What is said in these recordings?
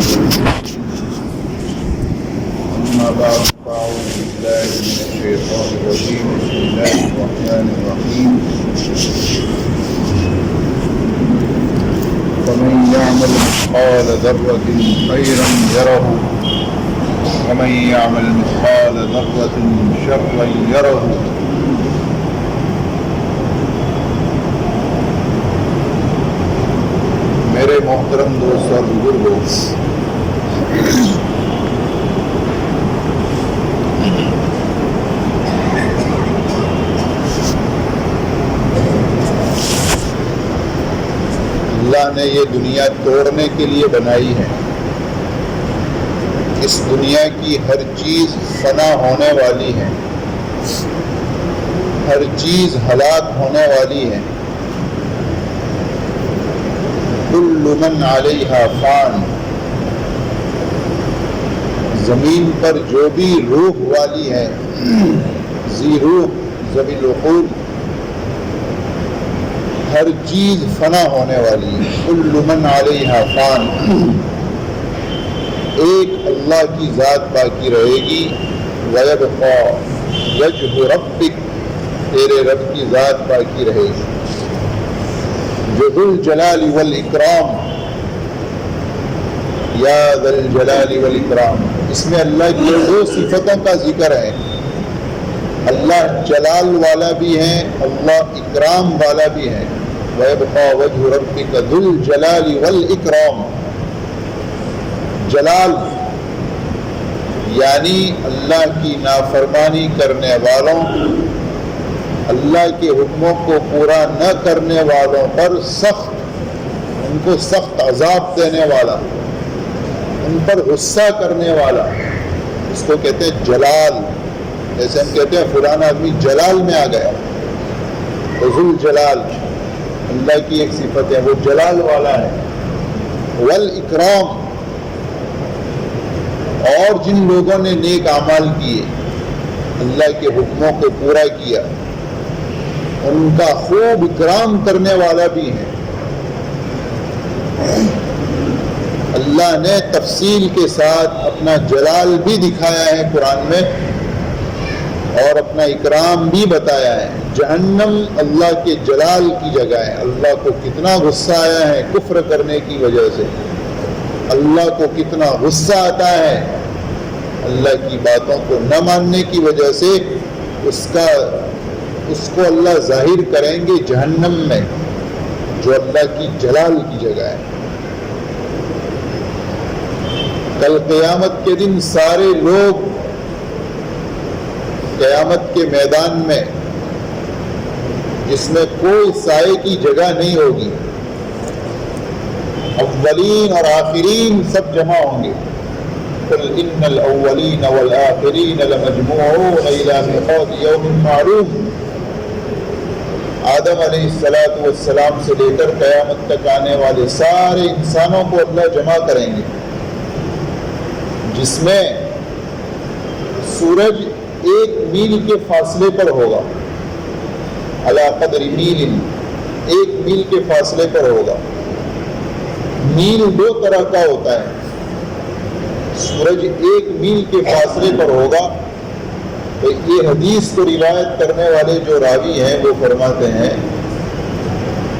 أما بعد فأعوذ بالله من الشيطان الرجيم بسم الله الرحمن الرحيم فمن يعمل مثقال ذرة خيرا يره ومن يعمل مثقال ذرة شرا يره میرے محترم دوست اور بزرگوں، اللہ نے یہ دنیا توڑنے کے لیے بنائی ہے۔ اس دنیا کی ہر چیز فنا ہونے والی ہے، ہر چیز ہلاک ہونے والی ہے۔ کل من علیہا فان، زمین پر جو بھی روح والی ہے، ذی روح ذوی العقول، ہر چیز فنا ہونے والی ہے۔ کل من علیہا فان، ایک اللہ کی ذات باقی رہے گی۔ وَيَبْقَى وَجْهُ رَبِّكَ، تیرے رب کی ذات باقی رہے گی، جو ذو الجلال والاکرام، یا ذا الجلال والاکرام۔ اس میں اللہ کی دو صفتوں کا ذکر ہے، اللہ جلال والا بھی ہے، اللہ اکرام والا بھی ہے۔ وَيَبْقَى وَجْهُ رَبِّكَ ذُو الجلال والاکرام، جلال یعنی اللہ کی نافرمانی کرنے والوں، اللہ کے حکموں کو پورا نہ کرنے والوں پر سخت، ان کو سخت عذاب دینے والا، ان پر غصہ کرنے والا، اس کو کہتے ہیں جلال۔ جیسے ہم کہتے ہیں فلانا آدمی جلال میں آ گیا، ذو الجلال اللہ کی ایک صفت ہے، وہ جلال والا ہے۔ والاکرام، اور جن لوگوں نے نیک اعمال کیے، اللہ کے حکموں کو پورا کیا، ان کا خوب اکرام کرنے والا بھی ہے۔ اللہ نے تفصیل کے ساتھ اپنا جلال بھی دکھایا ہے قرآن میں، اور اپنا اکرام بھی بتایا ہے۔ جہنم اللہ کے جلال کی جگہ ہے۔ اللہ کو کتنا غصہ آیا ہے کفر کرنے کی وجہ سے، اللہ کو کتنا غصہ آتا ہے اللہ کی باتوں کو نہ ماننے کی وجہ سے، اس کو اللہ ظاہر کریں گے جہنم میں، جو اللہ کی جلال کی جگہ ہے۔ کل قیامت کے دن سارے لوگ قیامت کے میدان میں، جس میں کوئی سائے کی جگہ نہیں ہوگی، اولین اور آخرین سب جمع ہوں گے۔ قل ان الاولین والآخرین لمجموعون الی میقات یوم معلوم۔ آدم علیہ السلام سے لے کر قیامت تک آنے والے سارے انسانوں کو اللہ جمع کریں گے، جس میں سورج 1 میل کے فاصلے پر ہوگا، علی قدر میل، 1 میل کے فاصلے پر ہوگا۔ میل 2 طرح کا ہوتا ہے، سورج 1 میل کے فاصلے پر ہوگا۔ تو یہ حدیث کو روایت کرنے والے جو راوی ہیں وہ فرماتے ہیں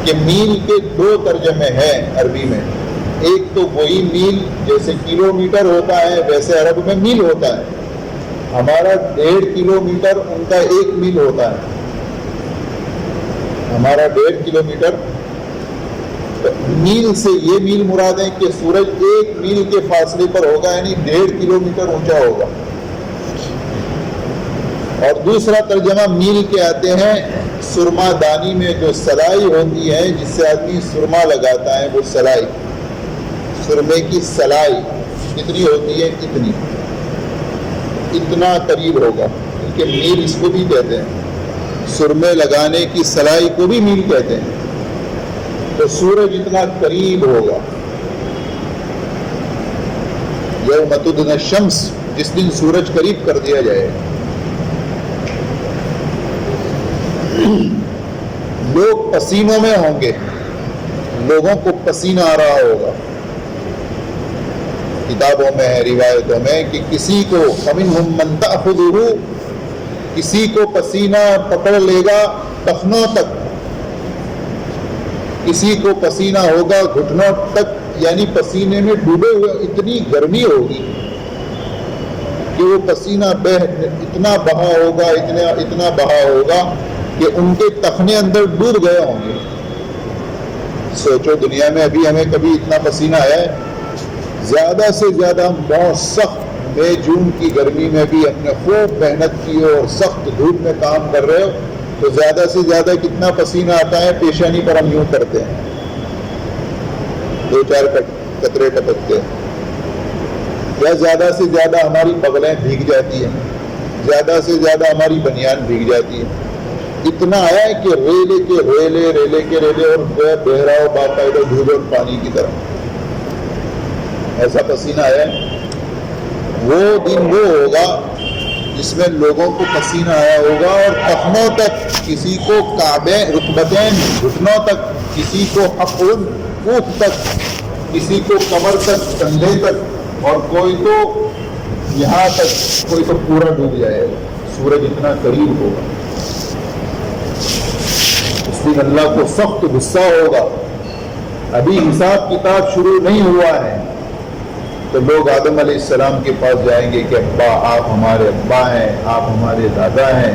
کہ میل کے 2 ترجمے ہیں عربی میں۔ ایک تو وہی میل جیسے کلومیٹر ہوتا ہے ویسے عرب میں میل ہوتا ہے، ہمارا 1.5 کلومیٹر، ان کا 1 میل ہوتا ہے۔ ہمارا 1.5 کلومیٹر، میل سے یہ میل مراد ہے کہ سورج 1 میل کے فاصلے پر ہوگا، یعنی 1.5 کلومیٹر اونچا ہوگا۔ اور دوسرا ترجمہ میل کے آتے ہیں سرما دانی میں جو سلائی ہوتی ہے، جس سے آدمی سرما لگاتا ہے، وہ سلائی، سرمے کی سلائی کتنی ہوتی ہے، اتنا قریب ہوگا، کیونکہ میل اس کو بھی کہتے ہیں، سرمے لگانے کی سلائی کو بھی میل کہتے ہیں۔ تو سورج اتنا قریب ہوگا۔ یوم تدنی الشمس، جس دن سورج قریب کر دیا جائے، لوگ پسینوں میں ہوں گے، لوگوں کو پسینہ آ رہا ہوگا، کتابوں میں ہے، روایتوں میں، کہ کسی کو فمنہم من تأخذہ، کسی کو پسینہ پکڑ لے گا ٹخنوں تک، کسی کو پسینہ ہوگا گھٹنوں تک، یعنی پسینے میں ڈوبے ہوئے، اتنی گرمی ہوگی کہ وہ پسینہ اتنا بہا ہوگا، اتنا بہا ہوگا کہ ان کے ٹخنے اندر ڈوب گئے ہوں گے۔ سوچو دنیا میں ابھی ہمیں کبھی اتنا پسینہ آیا ہے؟ زیادہ سے زیادہ بہت سخت مئی جون کی گرمی میں بھی ہم نے خوب محنت کی اور سخت دھوپ میں کام کر رہے ہو تو زیادہ سے زیادہ کتنا پسینہ آتا ہے؟ پیشانی پر ہم یوں کرتے ہیں، 2-4 قطرے ٹپکتے ہیں، یا زیادہ سے زیادہ ہماری بغلیں بھیگ جاتی ہیں، زیادہ سے زیادہ ہماری بنیان بھیگ جاتی ہے۔ اتنا آیا ہے کہ ریلے کے ریلے اور بہراؤ باقاعدہ دھوپ اور پانی کی طرح ایسا پسینہ آیا ہے۔ وہ دن وہ ہوگا جس میں لوگوں کو پسینہ آیا ہوگا اور ٹخنوں تک، کسی کو کعبیں رکبتین گھٹنوں تک، کسی کو حقن کوٹ تک، کسی کو کمر تک، کندھے تک، اور کوئی تو یہاں تک، کوئی تو پورا ڈوب جائے گا، سورج اتنا قریب ہوگا۔ اس دن اللہ کو سخت غصہ ہوگا۔ ابھی حساب کتاب شروع نہیں ہوا ہے تو لوگ آدم علیہ السلام کے پاس جائیں گے کہ ابا آپ ہمارے ابا ہیں، آپ ہمارے دادا ہیں،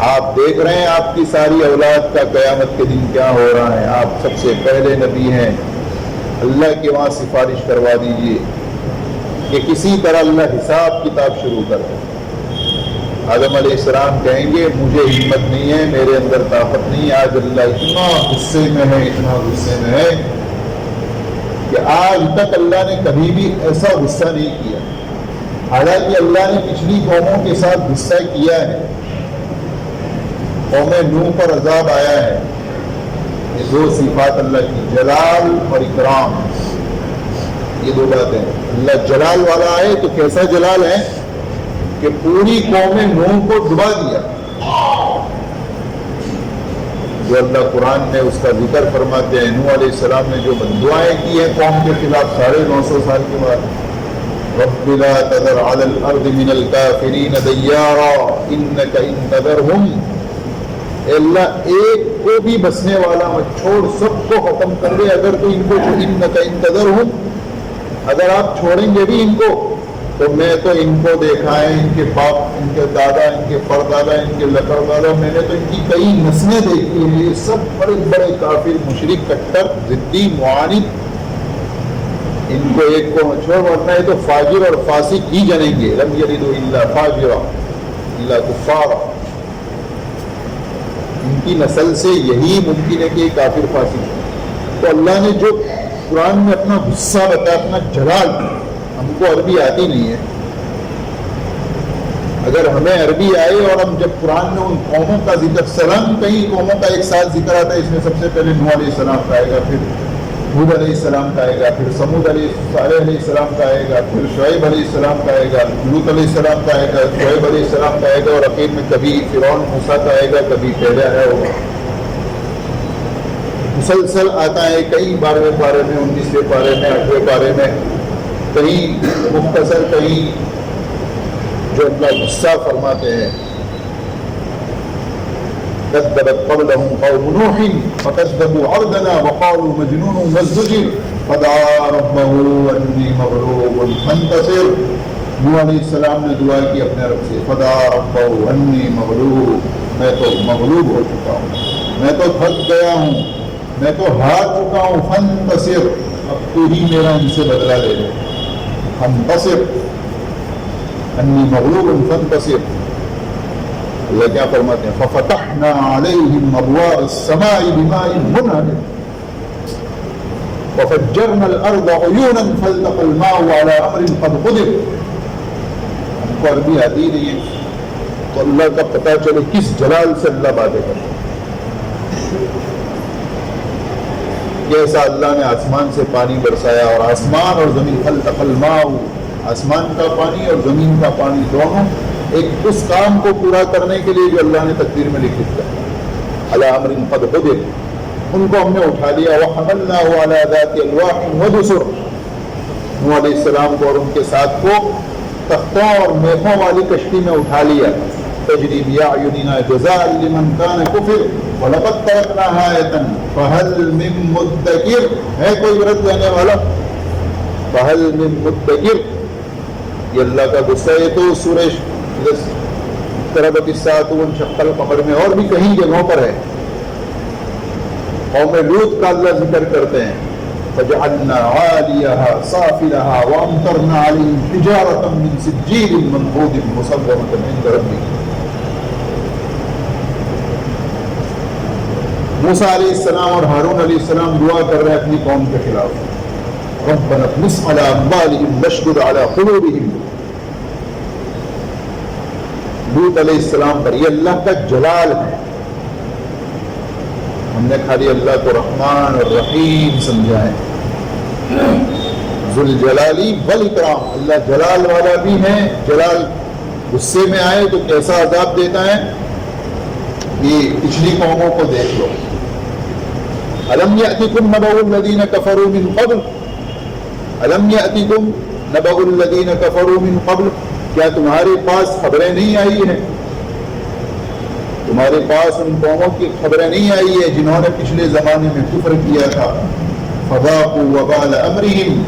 آپ دیکھ رہے ہیں آپ کی ساری اولاد کا قیامت کے دن کیا ہو رہا ہے، آپ سب سے پہلے نبی ہیں، اللہ کے وہاں سفارش کروا دیجئے کہ کسی طرح اللہ حساب کتاب شروع کر دے۔ آدم علیہ السلام کہیں گے مجھے ہمت نہیں ہے، میرے اندر طاقت نہیں ہے، آج اللہ اتنا غصے میں ہے، اتنا غصے میں ہے کہ آج تک اللہ نے کبھی بھی ایسا غصہ نہیں کیا۔ حالانکہ اللہ نے پچھلی قوموں کے ساتھ غصہ کیا ہے، قوم نوح پر عذاب آیا ہے۔ یہ 2 صفات اللہ کی، جلال اور اکرام، یہ 2 باتیں۔ اللہ جلال والا ہے تو کیسا جلال ہے کہ پوری قوم نوح کو ڈبا دیا۔ جو اللہ قرآن میں اس کا ذکر فرماتے ہیں، نوح علیہ السلام نے جو بددعائیں کی ہیں قوم کے خلاف 950 سال کے بعد، رب لا تذر علی الارض من الکافرین دیارا انک ان تذرہم، اے اللہ ایک کو بھی بسنے والا مت چھوڑ، سب کو ختم کر دے اگر تو ان کو، انک ان تذرہم، اگر آپ چھوڑیں گے بھی ان کو تو میں تو ان کو دیکھا ہے، ان کے باپ، ان کے دادا، ان کے پردادا، ان کے لقردادا، میں نے تو ان کی کئی نسلیں دیکھی ہیں، یہ سب بڑے بڑے کافر، مشرک، کٹر، ضدی، معاند، ان کو ایک کو چھوڑ، ورنہ ہے تو فاجر اور فاسق ہی جنیں گے، لم یلدوا الا فاجرا الا کفارا، ان کی نسل سے یہی ممکن ہے کہ یہ کافر فاسق۔ تو اللہ نے جو قرآن میں اپنا غصہ بتایا، اپنا جلال، ہم کو عربی آتی نہیں ہے، اگر ہمیں عربی آئے اور ہم جب قرآن میں ان قوموں کا ذکر، سلام کئی قوموں کا ایک ساتھ ذکر آتا ہے، اس میں سب سے پہلے نوح علیہ السلام کا آئے گا، پھر ہود علیہ السلام کا آئے گا، پھر سمود صالح علیہ السلام کا آئے گا، پھر شعیب علیہ السلام کا آئے گا، لوط علیہ السلام کا آئے گا، شعیب علیہ السلام کا آئے گا، اور اخیر میں کبھی فرعون موسیٰ کا آئے گا، کبھی پہلے آیا ہوگا، مسلسل آتا ہے، کئی 12ویں پارے میں، 19ویں پارے میں، 8ویں پارے میں، کہیں مختصر، کہیں جو اللہ غصہ فرماتے ہیں۔ كذبت قبلهم قوم نوح فكذبوا عبدنا وقالوا مجنون وازدجر فدعا ربه انی مغلوب فانتصر۔ نوح علیہ السلام نے دعا کی اپنے رب سے، فدعا ربه انی مغلوب، میں تو مغلوب ہو چکا ہوں، میں تو تھک گیا ہوں، میں تو ہار چکا ہوں، فانتصر، اب تو ہی میرا ان سے بدلہ لے لے، فانتصر انی مغلوب فانتصر۔ اللہ کیا فرماتے ہیں؟ ففتحنا علیہم ابواب السماء بماء منہمر وفجرنا الارض عیونا فالتقى الماء على امر قد قدر۔ ہم کو عربی آتی نہیں ہے تو اللہ کا پتہ چلے کس جلال سے اللہ باتیں کرتے ہیں۔ کیسا اللہ نے آسمان سے پانی برسایا، اور آسمان اور زمین، فالتقى الماء، آسمان کا پانی اور زمین کا پانی دونوں ایک اس کام کو پورا کرنے کے لیے جو اللہ نے تقدیر میں لکھ دیا، علی امر قد قدر، ان کو ہم نے اٹھا لیا، وحملناہ علی ذات الواح ودسر، نوح علیہ السلام کو اور ان کے ساتھ کو تختوں اور میخوں والی کشتی میں اٹھا لیا. تجری بأعیننا جزاء لمن کان کفر وَلَقَدْ تَرَكْنَاهَا آیَةً فَهَلْ مِن مُدَّکِرٍ. ہے کوئی عبرت لینے والا؟ فَهَلْ مِن مُدَّکِرٍ. یہ اللہ کا غصہ ہے. تو سورہ اقتربت الساعۃ وانشق القمر میں اور بھی کہیں جگہوں پر ہے. قوم لوط کا اللہ ذکر کرتے ہیں فَجَعَلْنَا عَالِيَهَا سَافِلَهَا وَأَمْطَرْنَا عَلَيْهِمْ حِجَارَةً مِّن سِجِّيلٍ مَّنضُودٍ مُّصَوَّمَةً عِندَ رَبِّكَ. موسیٰ علیہ السلام اور ہارون علیہ السلام دعا کر رہے ہیں اپنی قوم کے خلاف. رَبَّنَا اطْمِسْ عَلَىٰ أَمْوَالِهِمْ وَاشْدُدْ عَلَىٰ قُلُوبِهِمْ. لوط علیہ السلام پر یہ اللہ کا جلال ہے. ہم نے خالی اللہ کو رحمان اور رحیم سمجھا ہے. ذوالجلالی والاکرام. اللہ جلال والا بھی ہے. جلال غصے میں آئے تو کیسا عذاب دیتا ہے یہ پچھلی قوموں کو دیکھ لو. الم یأتکم نبأ الذین کفروا من قبل. الم یأتکم نبأ الذین کفروا من قبل. کیا تمہارے پاس خبریں نہیں آئی ہیں؟ تمہارے پاس ان قوموں کی خبریں نہیں آئی ہیں جنہوں نے پچھلے زمانے میں کفر کیا تھا. فذاقوا وبال امرہم.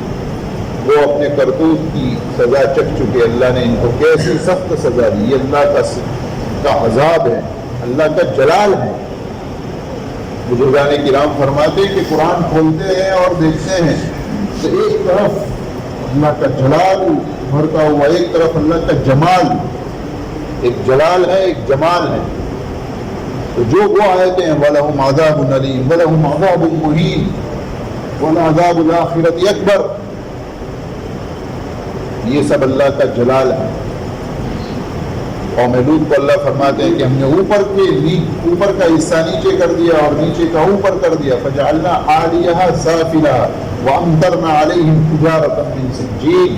وہ اپنے کرتوت کی سزا چکھ چکے. اللہ نے ان کو کیسی سخت سزا دی. یہ اللہ کا عذاب ہے. اللہ کا جلال ہے. بزرگان کرام فرماتے کہ قرآن کھولتے ہیں اور دیکھتے ہیں تو ایک طرف اللہ کا جلال بھرتا ہوا, ایک طرف اللہ کا جمال. ایک جلال ہے, ایک جمال ہے. تو جو وہ آیتیں ہیں وَلَهُمْ عَذَابٌ أَلِيمٌ وَلَهُمْ عَذَابٌ مُهِينٌ وَلَعَذَابُ الْآخِرَةِ أَكْبَرُ. یہ سب اللہ کا جلال ہے. قوم لوط کو اللہ فرماتے ہیں کہ ہم نے اوپر کا حصہ نیچے کر دیا اور نیچے کا اوپر کر دیا. فجعلنا عالیہا سافلا وامطرنا علیہم حجارۃ من سجیل.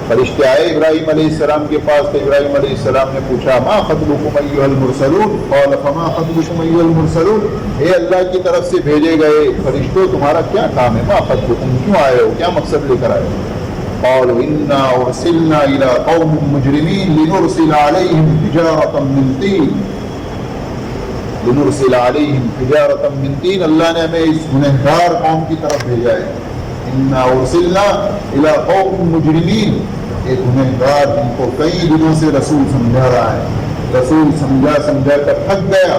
فرشتے آئے ابراہیم علیہ السلام کے پاس تو ابراہیم علیہ السلام نے پوچھا ما خطبکم ایھا المرسلون. قال فما خطبکم ایھا المرسلون. اے اللہ کی طرف سے بھیجے گئے فرشتوں تمہارا کیا کام ہے؟ ما خطبکم, کیوں آئے ہو, کیا مقصد لے کر آئے ہو؟ قالوا انا ارسلنا الى قوم مجرمین لنرسل علیہم حجارۃ من طین. لنرسل علیہم حجارۃ من طین. اللہ نے ہمیں اس گنہگار قوم کی طرف بھیجا ہے. انا ارسلنا الى قوم مجرمین. ایک گنہگار جن کو کئی دنوں سے رسول سمجھا رہا ہے. رسول سمجھا کر تھک گیا.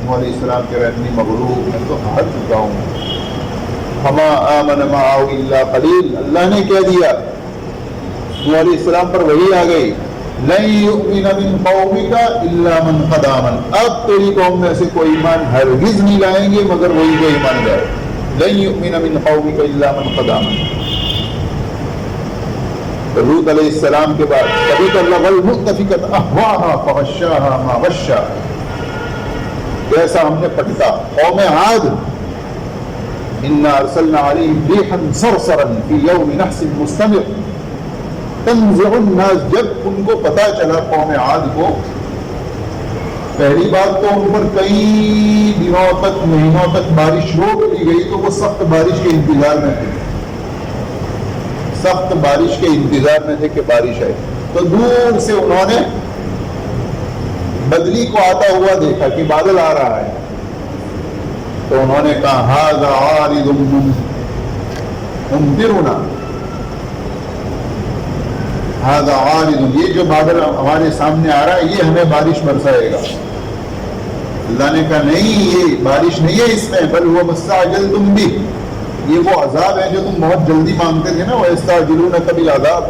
نوح علیہ السلام کے رہنی مغلوب, میں تو ہار چکا ہوں. فما آمن معه الا قلیل. اللہ نے کہہ دیا نوح علیہ السلام پر وحی آ گئی لن یؤمن من قومک الا من قد آمن. اب تیری قوم میں سے کوئی ایمان ہرگز نہیں لائیں گے مگر وہی جو ایمان لائے. لن یؤمن من قومک الا من قد آمن. لوط علیہ السلام کے بعد کبھی تو اللہ والمؤتفکۃ اہواها فغشاها ما غشا. کیسا ہم نے پٹکا. قوم عاد انا ارسلنا علیہم ریحا صرصرا فی یوم نحس مستمر تنزع الناس. جب ان کو پتا چلا قوم عاد کو, پہلی بات تو ان پر کئی دنوں تک مہینوں تک بارش روک لی گئی تو وہ سخت بارش کے انتظار میں تھے. سخت بارش کے انتظار میں تھے کہ بارش آئے. تو دور سے انہوں نے بدلی کو آتا ہوا دیکھا کہ بادل آ رہا ہے. تو انہوں نے کہا ھذا عارض ممطرنا. ھذا عارض, یہ جو بادل ہمارے سامنے آ رہا ہے یہ ہمیں بارش برسائے گا. اللہ نے کہا نہیں, یہ بارش نہیں ہے اس میں, بل هو مستعجلتم به. یہ وہ عذاب ہے جو تم بہت جلدی مانگتے تھے نا. وَيَسْتَعْجِلُونَكَ بِالْعَذَابِ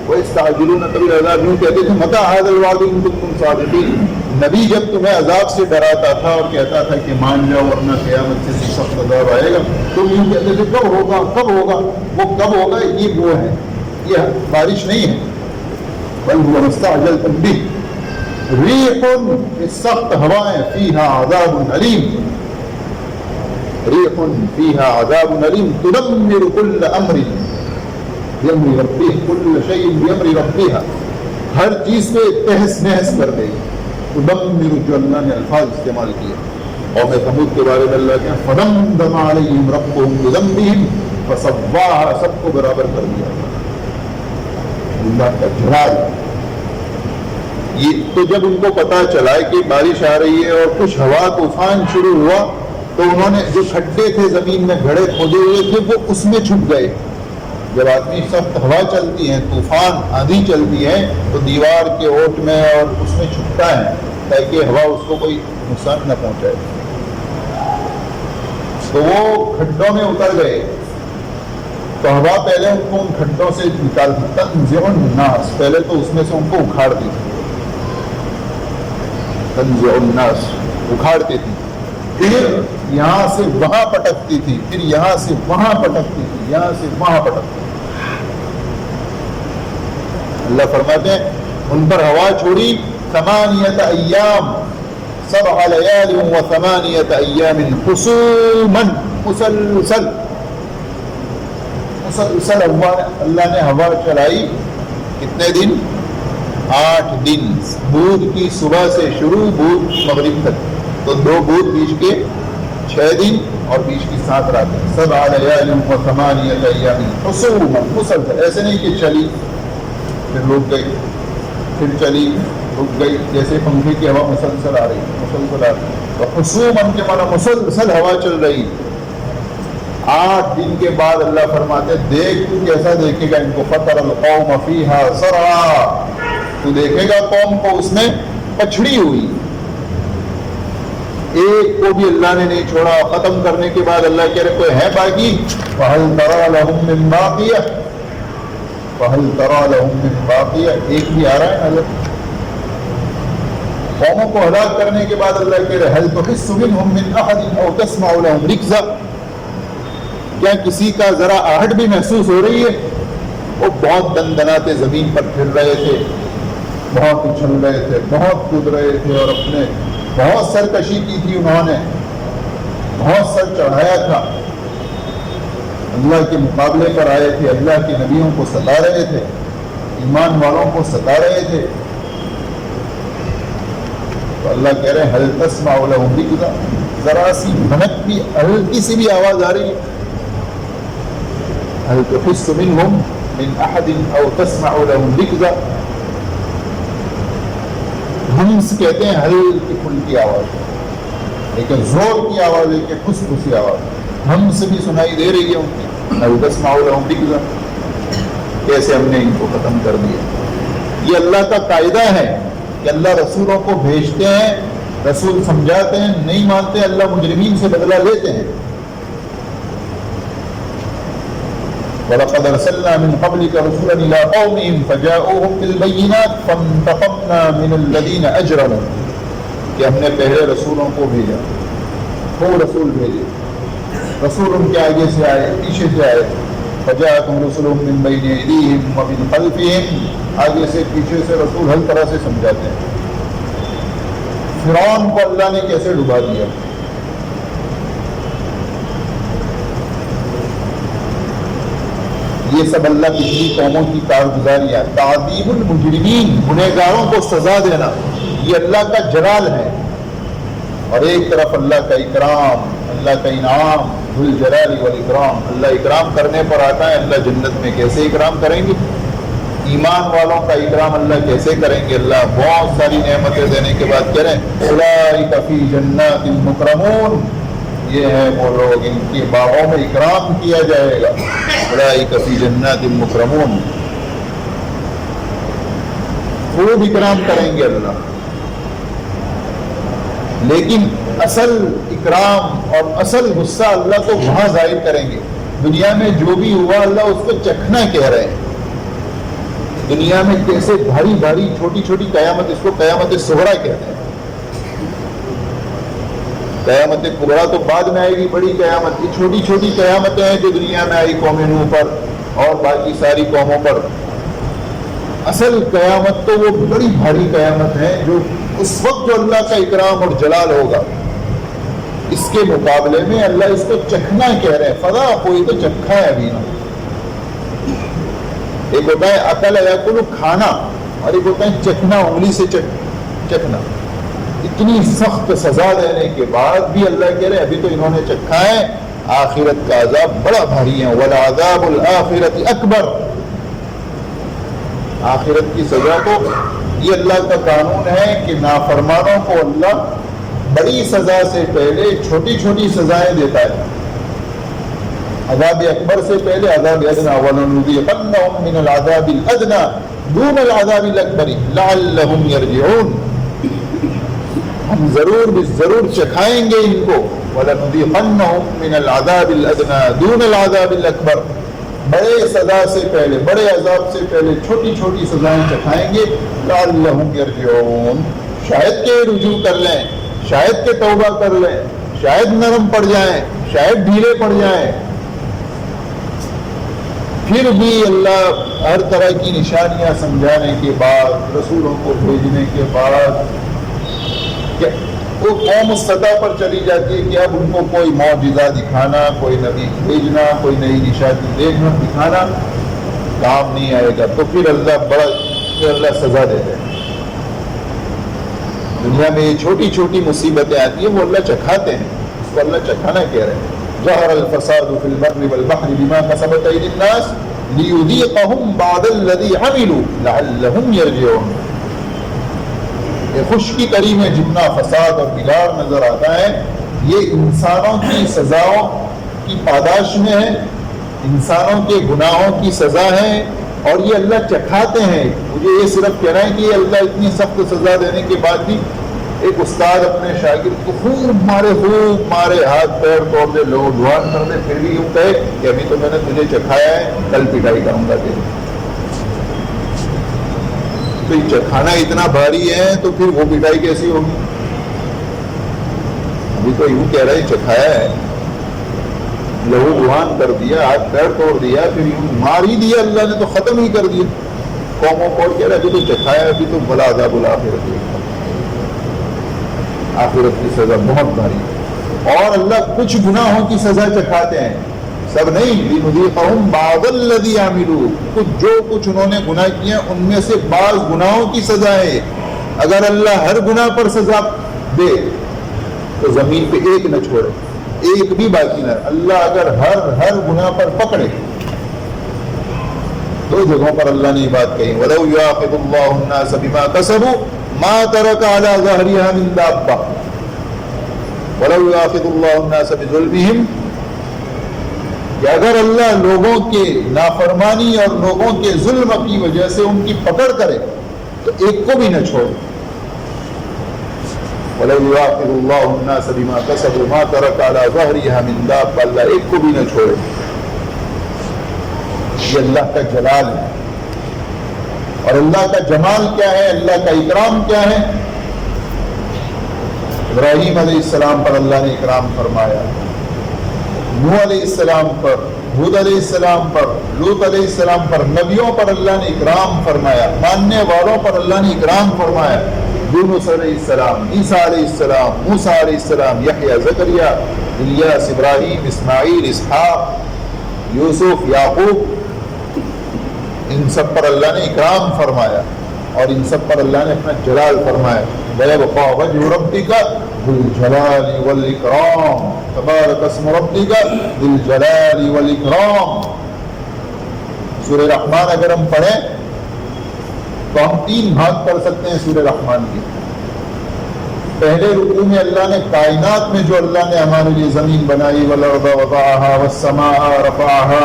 وَيَسْتَعْجِلُونَكَ بِالْعَذَابِ. یوں کہتے تھے مَتَىٰ هَٰذَا الْوَعْدُ إِن كُنتُمْ صَادِقِينَ. نبی جب تمہیں عذاب سے ڈراتا تھا اور کہتا تھا کہ مان جاؤ ورنہ قیامت سے سخت عذاب آئے گا, تم یوں کہتے تھے کب ہوگا کب ہوگا. وہ کب ہوگا یہ وہ ہے, یہ بارش نہیں ہے. بل هو مستعجلتم به. ریح, سخت ہوائیں, فیہا عذاب علیم. ریح فیہا عذاب علیم تدمر کل امر بامر ربہ. کل شیء بامر ربہ. ہر چیز کو تہس نہس کر دے گی. تدمر, جو اللہ نے الفاظ استعمال کیے. قوم ثمود کے بارے میں اللہ کہا فدمدم علیہم ربہم بذنبہم فسواہا، سب کو برابر کر دیا. اللہ کا جلال. یہ تو جب ان کو پتا چلا کہ بارش آ رہی ہے اور کچھ ہوا طوفان شروع ہوا تو انہوں نے جو کھڈے تھے زمین میں گھڑے کھودے ہوئے تھے وہ اس میں چھپ گئے. جب آدمی سخت ہوا چلتی ہے، طوفان آندھی چلتی ہے تو دیوار کے اوٹ میں اور اس میں چھپتا ہے تاکہ ہوا اس کو کوئی نقصان نہ پہنچائے. تو وہ کھڈوں میں اتر گئے تو ہوا پہلے ان کو ان کھڈوں سے نکالتی. تنزع الناس، پہلے تو اس میں سے ان کو اکھاڑتی تھی. تنزع الناس، اکھاڑتی تھی. پھر یہاں سے وہاں پٹکتی تھی، پھر یہاں سے وہاں پٹکتی تھی، یہاں سے وہاں پٹکتی تھی. اللہ فرماتے ہیں ان پر ہوا چھوڑی 8 ایام، 7 لیال و 8 ایام حسوما، مسلسل مسلسل اللہ نے ہوا چلائی. کتنے دن؟ 8 دن. بدھ کی صبح سے شروع بدھ مغرب تک، تو 2 بدھ بیچ کے 6 دن اور بیچ کی 7 راتیں. 7 لیال و 8 ایام حسوما، مسلسل. ایسے نہیں کہ چلی پھر رک گئی، پھر چلی رک گئی، جیسے پنکھے کی ہوا مسلسل آ رہی مسلسل آ رہی. تو حسوماً کے معنی مسلسل ہوا چل رہی. 8 دن کے بعد اللہ فرماتے دیکھ تو کیسا دیکھے گا ان کو. فَتَرَ الْقَوْمَ فِيهَا صَرْعَىٰ، تو دیکھے گا قوم کو اس میں پچھڑی ہوئی. ایک کو بھی اللہ نے نہیں چھوڑا. ختم کرنے کے بعد اللہ کہہ رہے کوئی ہے باقی؟ فَهَلْ تَرَىٰ لَهُم مِّن بَاقِيَةٍ، فَهَلْ تَرَىٰ لَهُم مِّن بَاقِيَةٍ. ایک بھی آ رہا ہے نظر. قوموں کو ہلاک کرنے کے بعد اللہ کہہ رہے هَلْ تُحِسُّ مِنْهُم مِّنْ أَحَدٍ أَوْ تَسْمَعُ لَهُمْ رِكْزًا، کیا کسی کا ذرا آہٹ بھی محسوس ہو رہی ہے؟ وہ بہت دندناتے زمین پر پھر رہے تھے، بہت اچھل رہے تھے، بہت کود رہے تھے اور اپنے بہت سرکشی کی تھی. انہوں نے بہت سر چڑھایا تھا، اللہ کے مقابلے پر آئے تھے، اللہ کے نبیوں کو ستا رہے تھے، ایمان والوں کو ستا رہے تھے. تو اللہ کہہ رہے ہیں هل تسمع لهم ركزا، ذرا سی بھنک بھی، ہلکی سی بھی آواز آ رہی ہے. هل تحس منهم من احد او تسمع لهم ركزا. ہمس کہتے ہیں ہلکی پھلکی آواز، لیکن زور کی آواز ہے کہ خصوصی آواز ہمس بھی سنائی دے رہی ہے ان کی. هل تسمع لهم ركزا، کیسے ہم نے ان کو ختم کر دیا. یہ اللہ کا قاعدہ ہے کہ اللہ رسولوں کو بھیجتے ہیں، رسول سمجھاتے ہیں، نہیں مانتے اللہ مجرمین سے بدلہ لیتے ہیں. وَلَقَدْ أَرْسَلْنَا مِنْ قَبْلِكَ رُسُلًا إِلَىٰ قَوْمِهِمْ فَجَاءُوهُمْ بِالْبَيِّنَاتِ فَانْتَقَمْنَا مِنَ الَّذِينَ أَجْرَمُوا، کہ ہم نے پہلے رسولوں کو بھیجا. وہ رسول بھیجے، رسول ان کے آگے سے آئے، پیچھے سے آئے. فَجَاءَكُمْ رُسُلُهُم مِّن بَيْنِ أَيْدِيهِمْ وَمِنْ خَلْفِهِمْ، آگے سے پیچھے سے رسول ہر طرح سے سمجھاتے ہیں. فرعون کو اللہ نے کیسے ڈبا دیا. یہ سب اللہ کی پچھلی قوموں کی کارگزاریاں. تعذیب المجرمین، گنہگاروں کو سزا دینا، یہ اللہ کا جلال ہے. اور ایک طرف اللہ کا اکرام، اللہ کا انعام، ذو الجلال والاکرام. اللہ اکرام کرنے پر آتا ہے. اللہ جنت میں کیسے اکرام کریں گے؟ ایمان والوں کا اکرام اللہ کیسے کریں گے؟ اللہ بہت ساری نعمتیں دینے کے بعد کہہ رہے ہیں اولئک فی جنات مکرمون، یہ ہیں وہ لوگ ان کے باغوں میں اکرام کیا جائے گا. اولئک فی جنات مکرمون، خوب اکرام کریں گے اللہ. لیکن اصل اکرام اور اصل غصہ اللہ تو وہاں ظاہر کریں گے. دنیا میں جو بھی ہوا اللہ اس کو چکھنا کہہ رہے ہیں. دنیا میں کیسے بھاری بھاری چھوٹی چھوٹی قیامت، اس کو قیامت صغریٰ کہتے ہیں. قیامت کبریٰ تو بعد میں آئے گی، بڑی قیامت. یہ چھوٹی چھوٹی قیامتیں ہیں جو دنیا میں آئی قوم نوح پر اور باقی ساری قوموں پر. اصل قیامت تو وہ بڑی بھاری قیامت ہے جو اس وقت جو اللہ کا اکرام اور جلال ہوگا. اس کے مقابلے میں اللہ اس کو چکھنا کہہ رہے ہیں. فضا کوئی تو چکھا ہے ابھی نا. ایک ہوتا ہے اکل یاکل کھانا، اور ایک ہوتا ہے چکھنا، انگلی سے چکھنا. اتنی سخت سزا دینے کے بعد بھی اللہ کہہ رہے ابھی تو انہوں نے چکھا ہے، آخرت کا عذاب بڑا بھاری ہے. وَالْعَذَابُ الْآخِرَةِ أَكْبَرُ. آخرت کی سزا تو یہ اللہ کا قانون ہے کہ نافرمانوں کو اللہ بڑی سزا سے پہلے چھوٹی چھوٹی سزائیں دیتا ہے. عذاب اکبر سے پہلے عذاب ادنیٰ. وَلَنُذِيقَنَّهُم مِّنَ الْعَذَابِ الْأَدْنَىٰ دُونَ الْعَذَابِ الْأَكْبَرِ لَعَلَّهُمْ يَرْجِعُونَ. ہم ضرور چکھائیں گے ان کو. وَلَنُذِيقَنَّهُم مِّنَ الْعَذَابِ الْأَدْنَىٰ دُونَ الْعَذَابِ الْأَكْبَرِ. بڑے سزا سے پہلے، بڑے عذاب سے پہلے چھوٹی چھوٹی سزائیں چکھائیں گے. لَعَلَّهُمْ يَرْجِعُونَ. شاید کہ رجوع کر لیں، شاید کہ توبہ کر لیں، شاید نرم پڑ جائیں، شاید ڈھیلے پڑ جائیں. پھر بھی اللہ ہر طرح کی نشانیاں سمجھانے کے بعد، رسولوں کو بھیجنے کے بعد وہ قوم اس سطح پر چلی جاتی ہے کہ اب ان کو کوئی معجزہ دکھانا، کوئی نبی بھیجنا، کوئی نئی نشانی دکھانا کام نہیں آئے گا. تو پھر اللہ سزا دیتے ہیں. دنیا میں یہ چھوٹی چھوٹی مصیبتیں آتی ہیں وہ اللہ چکھاتے ہیں. اس کو اللہ چکھانا کہہ رہے ہیں. ظہر الفساد فی البر والبحر بما کسبت ایدی الناس لیذیقہم بعض الذی عملوا لعلہم یرجعون. خشکی تری میں جتنا فساد اور بگاڑ نظر آتا ہے یہ انسانوں کی سزاؤں کی پاداش میں ہے، انسانوں کے گناہوں کی سزا ہے اور یہ اللہ چکھاتے ہیں. مجھے یہ صرف کہنا ہے کہ یہ اللہ اتنی سخت سزا دینے کے بعد بھی ایک استاد اپنے شاگرد کو خوب مارے ہاتھ پیر توڑ دے، لوگ دعان کر دے، پھر بھی یوں کہے کہ ابھی تو میں نے تجھے چکھایا ہے، کل پٹائی کروں گا تیری. تو یہ چکھانا اتنا بھاری ہے تو پھر وہ پٹائی کیسی ہوگی؟ ابھی تو یوں کہہ رہا ہے چکھایا ہے، لہو لہان کر دیا، ہاتھ پیر توڑ دیا، پھر یوں مار ہی دیا اللہ نے تو ختم ہی کر دیا. قوموں کو کہہ رہا ہے ابھی تو چکھایا ہے، ابھی تو بلا عذاب الآخرت. آخرت کی سزا بہت بھاری ہے. اور اللہ کچھ گناہوں کی سزا چکھاتے ہیں، سب نہیں. لِنُذِيقَهُمْ بَعْضَ الَّذِي عَمِلُوا. جو کچھ انہوں نے گناہ کیے ان میں سے بعض گناہوں کی سزا ہے. اگر اللہ ہر گناہ پر سزا دے تو زمین پہ ایک نہ چھوڑے، ایک بھی باقی نہ. اللہ اگر ہر گناہ پر پکڑے. دو جگہوں پر اللہ نے یہ بات کہی. وَلَوْ يُعَاقِبُ اللَّهُ النَّاسَ بِمَا كَسَبُوا مَا تَرَكَ عَلَى ظَهْرِهَا مِن دَابَّةٍ وَلَوْ يُعَاقِبُ اللَّهُ النَّاسَ بِظُلْمِهِمْ. کہ اگر اللہ لوگوں کے نافرمانی اور لوگوں کے ظلم کی وجہ سے ان کی پکڑ کرے تو ایک کو بھی نہ چھوڑے. وَلَوْ يُعَاقِبُ اللَّهُ النَّاسَ بِمَا كَسَبُوا مَا تَرَكَ عَلَى ظَهْرِهَا مِن دَابَّةٍ. اللہ ایک کو بھی نہ چھوڑے. یہ اللہ کا جلال ہے. اور اللہ کا جمال کیا ہے، اللہ کا اکرام کیا ہے؟ ابراہیم علیہ السلام پر اللہ نے اکرام فرمایا، نوح علیہ السلام پر، ہود علیہ السلام پر، لوط علیہ السلام پر. نبیوں پر اللہ نے اکرام فرمایا، ماننے والوں پر اللہ نے اکرام فرمایا. یونس علیہ السلام، عیسیٰ علیہ السلام، موسیٰ علیہ السلام، یحییٰ، زکریا، الیاس، ابراہیم، اسماعیل، اسحاق، یوسف، یعقوب. ان سب پر اللہ نے اکرام فرمایا اور ان سب پر اللہ نے اپنا جلال فرمایا. وَيَبْقَى وَجْهُ رَبِّكَ ذُو الْجَلَالِ وَالْإِكْرَامِ. تبارک اسم ربک ذو الجلال والإکرام. سورہ رحمان اگر ہم پڑھیں تو ہم 3 بھاگ پڑھ سکتے ہیں سورہ رحمان کی. پہلے رکوع میں اللہ نے کائنات میں جو اللہ نے ہمارے لیے زمین بنائی، والارض وضعها والسماء رفعها،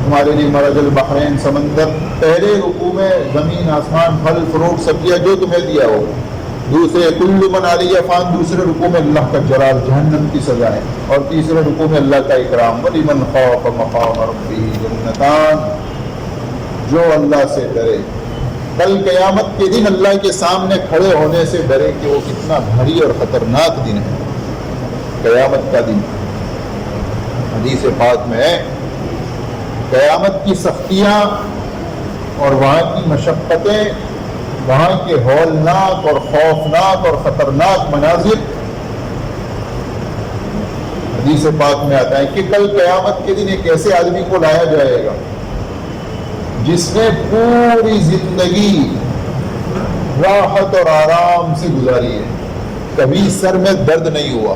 ہمارے لیے مرج البحرین، سمندر. پہلے رکوع میں زمین، آسمان، پھل فروٹ، سبزیاں جو تمہیں دیا ہو. دوسرے کل من علیہ فان، دوسرے رکوع میں اللہ کا جلال، جہنم کی سزا ہے. اور تیسرے رکوع میں اللہ کا اکرام. وَلِمَنْ خَافَ مَقَامَ رَبِّهِ جَنَّتَانِ. جو اللہ سے ڈرے، کل قیامت کے دن اللہ کے سامنے کھڑے ہونے سے ڈرے کہ وہ کتنا بھاری اور خطرناک دن ہے قیامت کا دن. حدیث پاک میں ہے قیامت کی سختیاں اور وہاں کی مشقتیں، وہاں کے ہولناک اور خوفناک اور خطرناک مناظر. حدیث پاک میں آتا ہے کہ کل قیامت کے دن ایک ایسے آدمی کو لایا جائے گا جس نے پوری زندگی راحت اور آرام سے گزاری ہے، کبھی سر میں درد نہیں ہوا،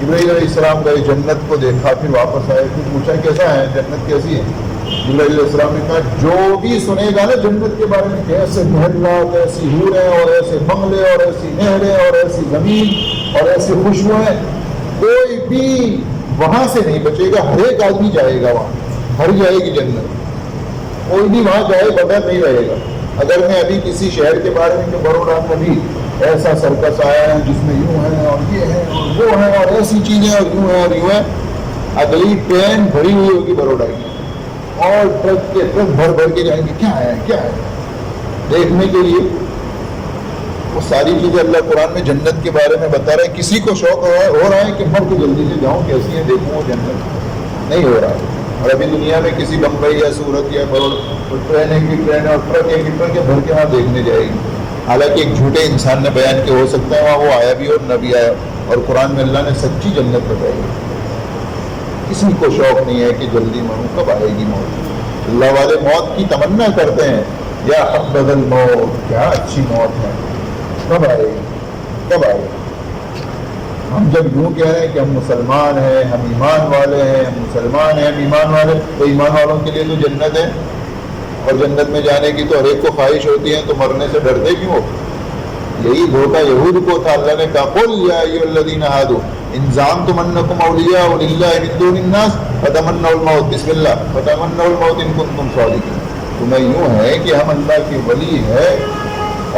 جبرائیل علیہ السلام گئے, جنت کو دیکھا, پھر واپس آئے, پھر پوچھا کیسا ہے, جنت کیسی ہے؟ جبرائیل علیہ السلام نے کہا جو بھی سنے گا نا جنت کے بارے میں کہ ایسے محلات, ایسی حوریں اور ایسے بنگلے اور ایسی نہریں اور ایسی زمین اور ایسی خوشبوئیں, کوئی بھی وہاں سے نہیں بچے گا, ہر ایک آدمی جائے گا وہاں, بھر جائے گی جنت, کوئی بھی وہاں جائے بغیر نہیں رہے گا. اگر میں ابھی کسی شہر کے بارے میں کہ بروڈا میں بھی ایسا سرکس آیا ہے جس میں یوں ہے اور یہ ہے اور وہ ہے اور ایسی چیزیں اور یوں ہے اور یوں ہے, اگلی ٹرین بھری ہوئی ہوگی بروڈا کی اور ٹرک کے ٹرک بھر بھر کے جائیں گے, کیا ہے کیا ہے دیکھنے کے لیے. وہ ساری چیزیں اللہ قرآن میں جنت کے بارے میں بتا رہے ہیں. کسی کو شوق ہو رہا ہے کہ مر کے جلدی سے جاؤں, کیسی ہے دیکھوں وہ جنت, نہیں ہو رہا ہے. اور ابھی دنیا میں کسی بمبئی یا سورت یا ٹرین ایک کی ٹرین اور ٹرک ایک کی ٹرک کے بھر کے وہاں دیکھنے جائے گی. حالانکہ ایک جھوٹے انسان نے بیان کہ ہو سکتا ہے وہاں وہ آیا بھی اور نہ بھی آیا, اور قرآن میں اللہ نے سچی جنت بتائی. کسی کو شوق نہیں ہے کہ جلدی مروں, کب آئے گی موت. اللہ والے موت کی تمنا کرتے ہیں, یا حبذا الموت, کیا اچھی موت ہے, کب آئے گی کب آئے گی. ہم جب یوں کہہ رہے ہیں کہ ہم مسلمان ہیں, ہم ایمان والے ہیں, ہم مسلمان ہیں, ہم ایمان والے, تو ایمان والوں کے لیے تو جنت ہے, اور جنت میں جانے کی تو ہر ایک کو خواہش ہوتی ہے, تو مرنے سے ڈرتے کیوں ہو؟ یہی دھوکہ یہود کو تھا. اللہ نے کہا قل یا ایھا الذین ھادوا ان زعمتم انکم اولیاء للہ من دون الناس فتمنوا الموت, بسم اللہ, فتمنوا الموت ان کنتم صادقین. تمہیں یوں ہے کہ ہم اللہ کے ولی ہے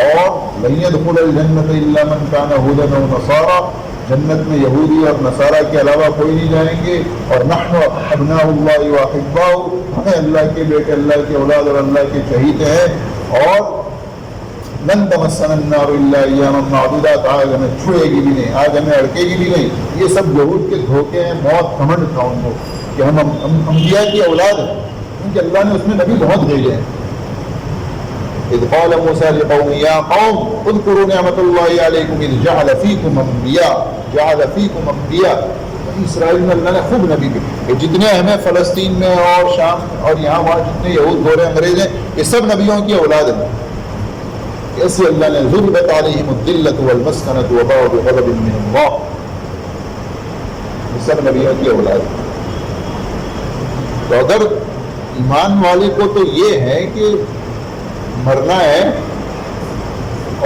اور لن يدخل الجنۃ الا من کان ھودا او نصارا, جنت میں یہودی اور نصارہ کے علاوہ کوئی نہیں جائیں گے, اور نحن ابناء اللہ واحباؤہ, ہمیں اللہ کے بیٹے, اللہ کے اولاد اور اللہ کے چہیتے ہیں, اور لن تمسنا النار الا ایاما معدودات, آگ ہمیں چھوئے گی بھی نہیں, آگ ہمیں اڑکے گی بھی نہیں. یہ سب یہود کے دھوکے ہیں. موت گھمنڈ تھا ان کو کہ ہم انبیاء کی اولاد ہیں, کیونکہ اللہ نے اس میں نبی بہت بھیجے ہیں. اذ قال موسیٰ لقومه یا قوم اذکروا نعمت اللہ علیکم اذ جعل فیکم انبیاء. اسرائیل میں اللہ نے خوب نبی بھی, جتنے ہمیں فلسطین میں اور شام اور یہاں وہاں جتنے یہود گورے انگریز ہیں, یہ سب نبیوں کی اولاد ہیں. ایسے اللہ نے ضربت علیہم الذلۃ والمسکنۃ وباؤوا بغضب من اللہ, یہ سب نبیوں کی اولاد ہیں. تو اگر ایمان والے کو تو یہ ہے کہ مرنا ہے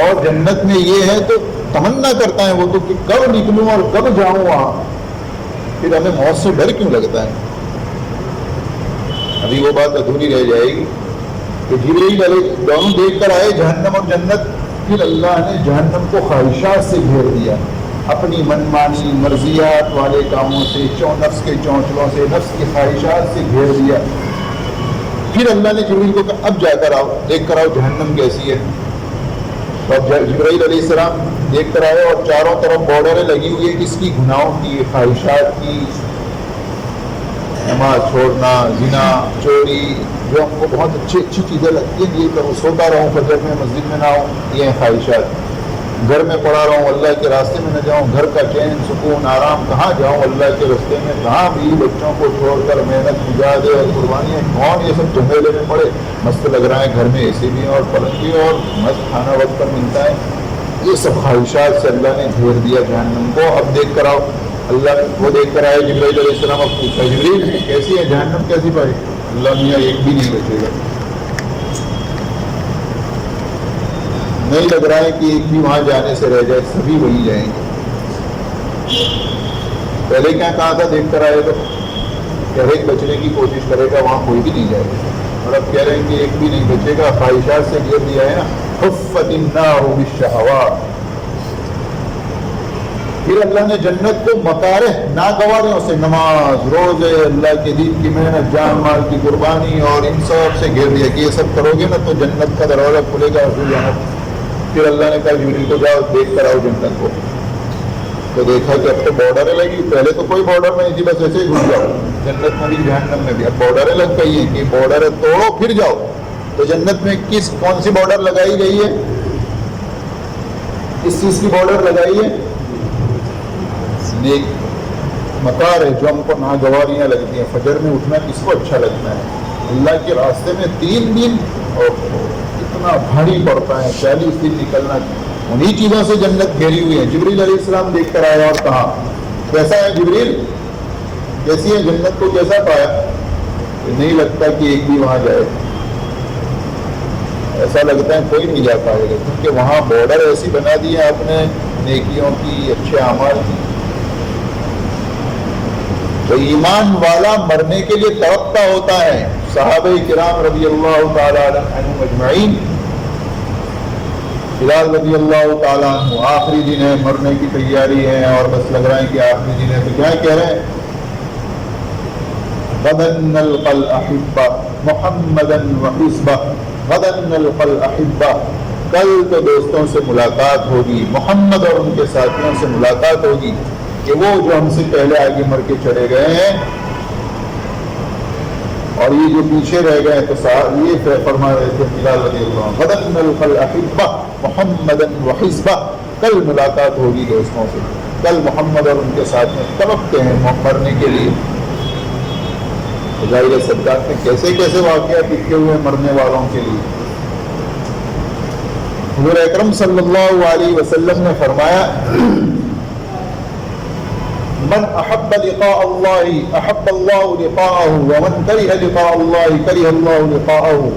اور جنت میں یہ ہے, تو تمنا کرتا ہے وہ تو کہ کب نکلوں اور کب جاؤں وہاں. پھر ہمیں موت سے ڈر کیوں لگتا ہے؟ ابھی وہ بات ادھوری رہ جائے گی کہ جبرائیل علیہ دونوں دیکھ کر آئے جہنم اور جنت, پھر اللہ نے جہنم کو خواہشات سے گھیر دیا, اپنی منمانی مرضیات والے کاموں سے, نفس کے چونچلوں سے, نفس کی خواہشات سے گھیر دیا. پھر اللہ نے جبرائیل کو کہا اب جا کر آؤ, دیکھ کر آؤ جہنم کیسی ہے. تو اب جبرائیل علیہ السلام دیکھ کر آئے, اور چاروں طرف بارڈریں لگی ہوئی ہیں کس کی, گناہوں کی, خواہشات کی, نماز چھوڑنا, زنا, چوری, جو ہم کو بہت اچھی چیزیں لگتی ہیں, یہ کروں, سوتا رہوں فجر میں, مسجد میں نہ ہوں, یہ ہیں خواہشات. گھر میں پڑا رہوں, اللہ کے راستے میں نہ جاؤں, گھر کا چین سکون آرام, کہاں جاؤں اللہ کے راستے میں, کہاں بھی بچوں کو چھوڑ کر محنت مجاہدے اور قربانیاں, کون یہ سب جھمیلے میں پڑے, مست لگ رہا ہے گھر میں اے سی بھی اور پلنگ بھی اور مست کھانا وقت پر ملتا ہے. یہ سب خواہشات سے اللہ نے گھیر دیا جہنم کو. اب دیکھ کر آؤ, اللہ وہ دیکھ کر آئے جبرائیل علیہ السلام. اب پوچھا جبرائیل کیسی ہے جہنم, کیسی پائی؟ اللہ میاں ایک بھی نہیں بچے گا. نہیں لگ رہا ہے کہ ایک بھی وہاں جانے سے رہ جائے, سبھی وہی جائیں گے. پہلے کیا کہا تھا دیکھ کر آئے تو کہ ہر ایک بچنے کی کوشش کرے گا, وہاں کوئی بھی نہیں جائے گا. اور اب کہہ رہے ہیں کہ ایک بھی نہیں بچے گا, خواہشات سے گھیر دیا ہے نا. حفت النار بالشہوات. پھر اللہ نے جنت کو مکارہ ناگواروں سے, نماز, روزے, اللہ کے دین کی محنت, جان مال کی قربانی اور ان سب سے گھیر دیا کہ یہ سب کرو گے نا تو جنت کا دروازہ کھلے گا اور جنت. پھر اللہ نے کہا جبرائیل کو جاؤ دیکھ کر آؤ جنت کو. تو دیکھا کہ اب تو بارڈریں لگی, پہلے تو کوئی بارڈر نہیں تھی, بس ایسے ہی گھس جاؤ. جنت میں بھی جہنم میں بھی اب بارڈریں لگ گئی ہیں کہ بارڈر توڑو پھر جاؤ. تو جنت میں کون سی بارڈر لگائی گئی ہے, کس چیز کی بارڈر لگائی ہے؟ نیک مکار ہے جو ہم کو ناگواریاں لگتی ہیں. فجر میں اٹھنا کس کو اچھا لگتا ہے؟ اللہ کے راستے میں 3 دن اور اتنا بھاری پڑتا ہے, 40 دن نکلنا. انہی چیزوں سے جنت گھیری ہوئی ہے. جبرائیل علیہ السلام دیکھ کر آیا اور کہا کیسا ہے جبریل، کیسی ہے جنت کو کیسا پایا؟ نہیں لگتا کہ ایک بھی وہاں جائے، ایسا لگتا ہے کوئی نہیں جا پائے گا، کیونکہ وہاں بارڈر ایسی بنا دی ہے آپ نے نیکیوں کی، اچھے اعمال کی۔ تو ایمان والا مرنے کے لیے تڑپتا ہوتا ہے۔ صحابہ کرام رضی اللہ تعالی عنہم اجمعین، بلال رضی اللہ تعالیٰ عنہ، آخری دن ہے، مرنے کی تیاری ہے اور بس لگ رہا ہے کہ آخری دن ہے، تو کیا کہہ رہے ہیں؟ غداً نلقى الأحبة محمدا وحزبه، غداً نلقى الأحبة، کل تو دوستوں سے ملاقات ہوگی، محمد اور ان کے ساتھیوں سے ملاقات ہوگی کہ وہ جو ہم سے پہلے آگے مر کے چلے گئے ہیں اور یہ جو پیچھے رہ گئے تو یہ فرما رہے تھے بلال رضی اللہ عنہ، غداً نلقى الأحبة محمدا وحزبه، کل ملاقات ہوگی دوستوں سے، کل محمد اور ان کے ساتھ تڑپتے ہیں مرنے کے لیے۔ ظاہر صدقات میں کیسے کیسے واقعات لکھے ہوئے مرنے والوں کے لیے۔ حضور اکرم صلی اللہ علیہ وسلم نے فرمایا من احب لقاء اللہ احب اللہ لقاءہ ومن کرہ لقاء اللہ کرہ اللہ لقاءہ،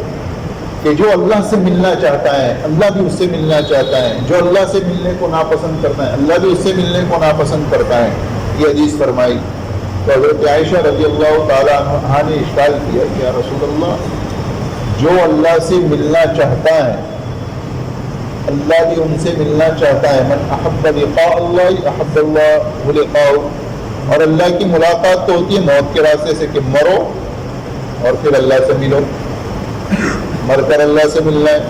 کہ جو اللہ سے ملنا چاہتا ہے اللہ بھی اس سے ملنا چاہتا ہے، جو اللہ سے ملنے کو ناپسند کرتا ہے اللہ بھی اس سے ملنے کو ناپسند کرتا ہے۔ یہ حدیث فرمائی تو حضرت عائشہ رضی اللہ تعالیٰ عنہا نے اشکال کیا کہ یا رسول اللہ، جو اللہ سے ملنا چاہتا ہے اللہ بھی ان سے ملنا چاہتا ہے، من احب لقاء اللہ احب اللہ لقاءہ، اور اللہ کی ملاقات تو ہوتی ہے موت کے راستے سے کہ مرو اور پھر اللہ سے ملو، مر کر اللہ سے ملنا ہے۔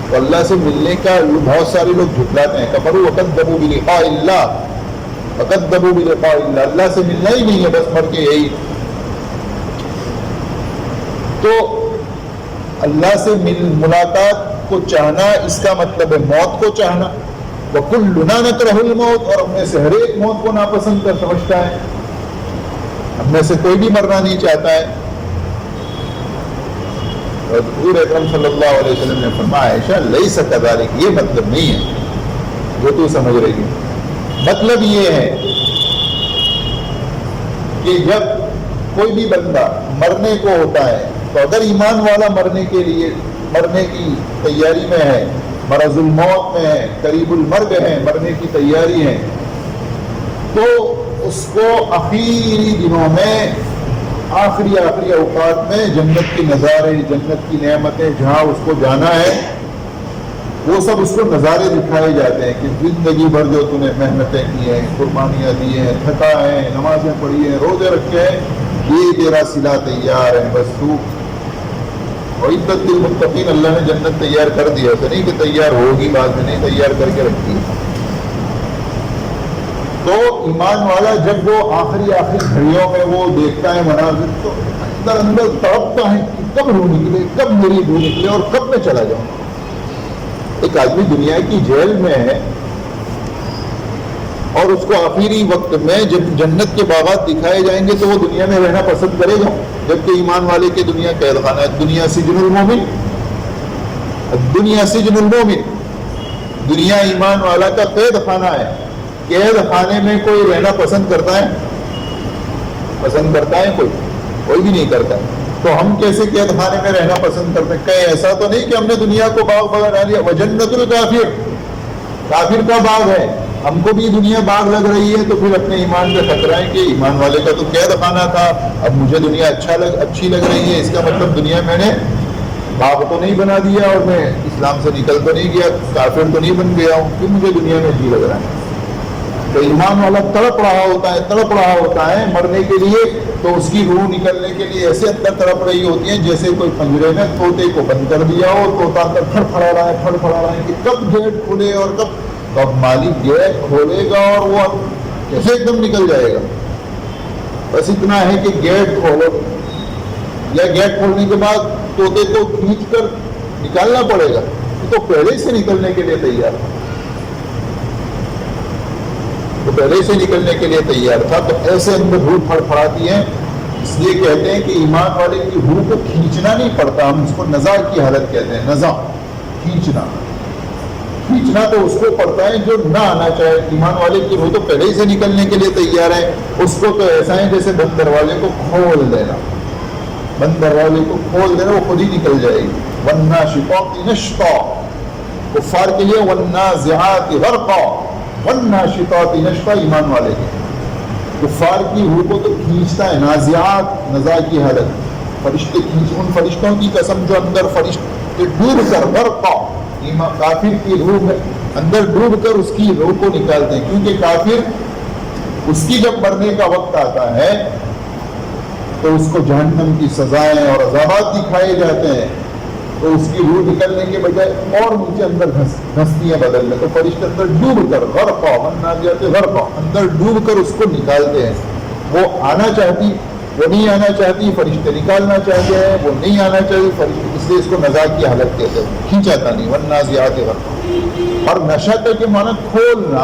تو اللہ سے ملنے کا بہت سارے لوگ جھٹلاتے ہیں، کفروا وکذبوا بلقاء اللہ، وکذبوا بلقاء اللہ، اللہ سے ملنا ہی نہیں ہے بس مر کے یہی۔ تو اللہ سے ملاقات کو چاہنا اس کا مطلب ہے موت کو چاہنا، وَكُلُّنَا نَكْرَهُ الْمَوْتَ، اور ہم میں سے ہر ایک موت کو ناپسند کر سمجھتا ہے، ہم میں سے کوئی بھی مرنا نہیں چاہتا ہے۔ اور حضور اکرم صلی اللہ علیہ وسلم نے فرمایا عائشہ لیس کذالک، یہ مطلب نہیں ہے جو تو سمجھ رہی ہے، مطلب یہ ہے کہ جب کوئی بھی بندہ مرنے کو ہوتا ہے تو اگر ایمان والا مرنے کے لیے مرنے کی تیاری میں ہے، مرض الموت میں ہے، قریب المرگ ہے، مرنے کی تیاری ہے، تو اس کو آخری دنوں میں آخری اوقات میں جنت کے نظارے، جنت کی نعمتیں جہاں اس کو جانا ہے وہ سب اس کو نظارے دکھائے جاتے ہیں کہ زندگی بھر جو تم نے محنتیں کی ہیں، قربانیاں دی ہیں، تھکا ہے، نمازیں پڑھی ہیں، روزے رکھے ہیں، یہ تیرا صلہ تیار ہے، بس تو وعدت للمتقین، اللہ نے جنت تیار کر دیا، تو نہیں کہ تیار ہوگی بعد میں، نہیں، تیار کر کے رکھی ہے۔ تو ایمان والا جب وہ آخری گھڑیوں میں وہ دیکھتا ہے مناظر تو اندر تڑپتا ہے کہ کب روح نکلے، کب میری روح نکلے اور کب میں چلا جاؤں۔ ایک آدمی دنیا کی جیل میں ہے اور اس کو آخری وقت میں جب جنت کے باغات دکھائے جائیں گے تو وہ دنیا میں رہنا پسند کرے گا، جبکہ ایمان والے کے دنیا قید خانہ ہے۔ دنیا سجن المومن، دنیا سجن المومن، دنیا ایمان والا کا قید خانہ ہے۔ قید خانے میں کوئی رہنا پسند کرتا ہے؟ پسند کرتا ہے کوئی بھی نہیں کرتا۔ تو ہم کیسے قید خانے میں رہنا پسند کرتے ہیں؟ کہیں ایسا تو نہیں کہ ہم نے دنیا کو باغ بنا لیا، وجنت الکافر، کافر کا باغ ہے، ہم کو بھی دنیا باغ لگ رہی ہے، تو پھر اپنے ایمان پہ خطرہ ہے کہ ایمان والے کا تو قید خانہ تھا، اب مجھے دنیا اچھی لگ رہی ہے، اس کا مطلب دنیا میں نے باغ تو نہیں بنا دیا اور میں اسلام سے نکل تو نہیں گیا، کافر تو نہیں بن گیا ہوں کہ مجھے دنیا میں جی لگ رہا ہے۔ تو ایمان والا تڑپ رہا ہوتا ہے مرنے کے لیے، تو اس کی روح نکلنے کے لیے ایسے اندر تڑپ رہی ہوتی ہے جیسے کوئی پنجرے میں طوطے کو بند کر دیا ہو، طوطا اندر پھڑ رہا ہے کہ کب گیٹ کھلے اور کب مالک گیٹ کھولے گا اور وہ کیسے ایک دم نکل جائے گا۔ بس اتنا ہے کہ گیٹ کھولو، یا گیٹ کھولنے کے بعد طوطے کو کھینچ کر نکالنا پڑے گا، تو پہلے سے نکلنے کے لیے تیار تھا، تو پہلے سے نکلنے کے لیے تیار تھا۔ تو ایسے اندر روح پھڑپھڑاتی ہیں، اس لیے کہتے ہیں کہ ایمان والے کی روح کو کھینچنا نہیں پڑتا، ہم اس کو نزا کی حالت کہتے ہیں، نزا، کھینچنا، کھینچنا تو اس کو پڑتا ہے جو نہ آنا چاہے. ایمان والے کی روح تو پہلے ہی سے نکلنے کے لیے تیار ہے. اس کو تو ایسا ہے جیسے بند دروازے کو کھول دینا, بند دروازے کو کھول دینا, وہ خود ہی نکل جائے گی. والناشطات نشطا, کفار کے لیے والنازعات غرقا, والناشطات نشطا ایمان والے کے. کفار کی روح کو تو کھینچتا ہے, نازعات نزاع کی حالت, فرشتے کھینچ, ان فرشتوں کی قسم جو اندر فرشتے ڈوب کر غرقا, کافر کی روح میں اندر ڈوب کر اس کی روح کو نکالتے ہیں. کیونکہ کافر اس کی جب مرنے کا وقت آتا ہے تو اس کو جہنم کی سزائیں اور عذابات دکھائے جاتے ہیں, تو اس کی روح نکلنے کے بجائے اور نیچے اندر دھستی ہیں بدل میں, تو فرشتے اندر ڈوب کر غرقا, والنازعات غرقا, اندر ڈوب کر اس کو نکالتے ہیں. وہ آنا چاہتی, وہ نہیں آنا چاہتی, فرشتے نکالنا چاہتے ہیں, وہ نہیں آنا چاہیے فرشتے, اس لیے اس کو نزاع کی حالت کہتے ہیں, کھینچاتا نہیں. والنازعات غرقا. اور نشط کے معنی کھولنا,